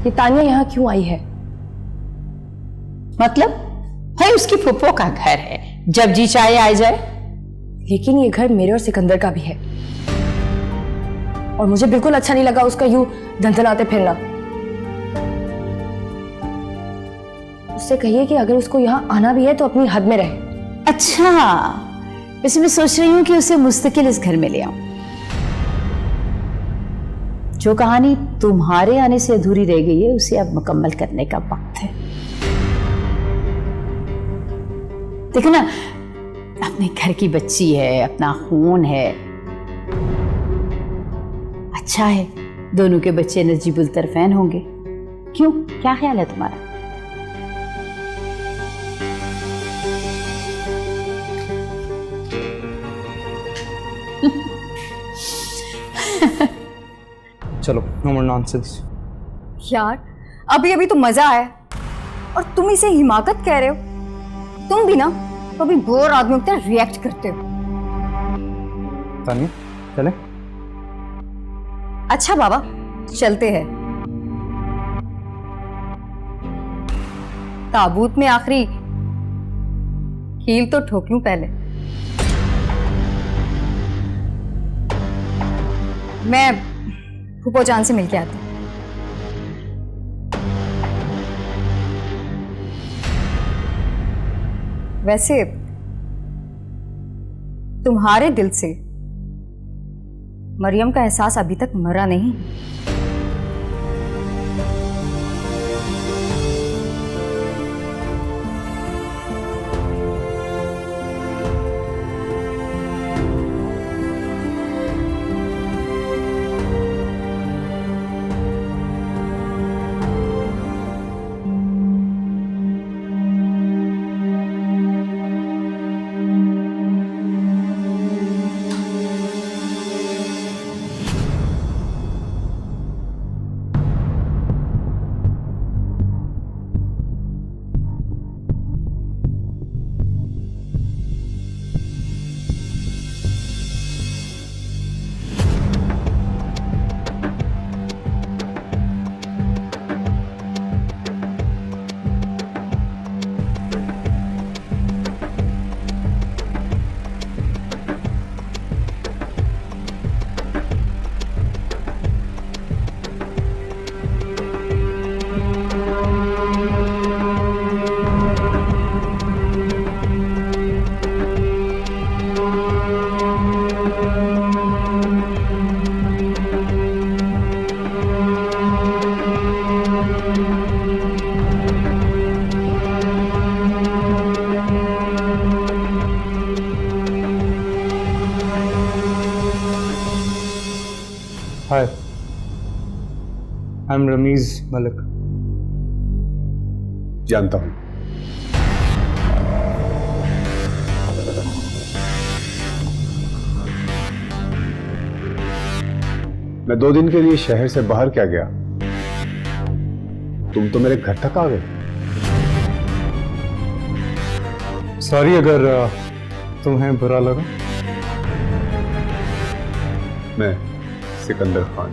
कि तानिया यहाँ क्यों आई है। मतलब भाई उसकी फुप्पो का घर है, जब जी चाहे आ जाए। लेकिन ये घर मेरे और सिकंदर का भी है और मुझे बिल्कुल अच्छा नहीं लगा उसका यूं धनधनाते फिरना। उससे कहिए कि अगर उसको यहाँ आना भी है तो अपनी हद में रहे। अच्छा, वैसे मैं सोच रही हूँ कि उसे मुस्तकिल इस घर में ले आऊं। जो कहानी तुम्हारे आने से अधूरी रह गई है उसे अब मुकम्मल करने का वक्त है। देखो ना, अपने घर की बच्ची है, अपना खून है, अच्छा है दोनों के बच्चे नजीबुल तरफैन होंगे। क्यों, क्या ख्याल है तुम्हारा? चलो, नो मोर नॉनसेंस। यार अभी अभी तो मजा आया और तुम इसे हिमाकत कह रहे हो। तुम भी ना कभी बोर आदमी की तरह रिएक्ट करते हो। तानिया चले? अच्छा बाबा, चलते हैं। ताबूत में आखिरी कील तो ठोकूं पहले। मैं फूफो जान से मिलके आती हूँ। वैसे तुम्हारे दिल से मरियम का एहसास अभी तक मरा नहीं। हाय, आई एम रमीज मलिक। जानता हूं। मैं 2 दिन के लिए शहर से बाहर क्या गया, तुम तो मेरे घर तक आ गए। सॉरी अगर तुम्हें बुरा लगा। मैं सिकंदर खान,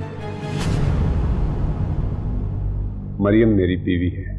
मरियम मेरी बीवी है।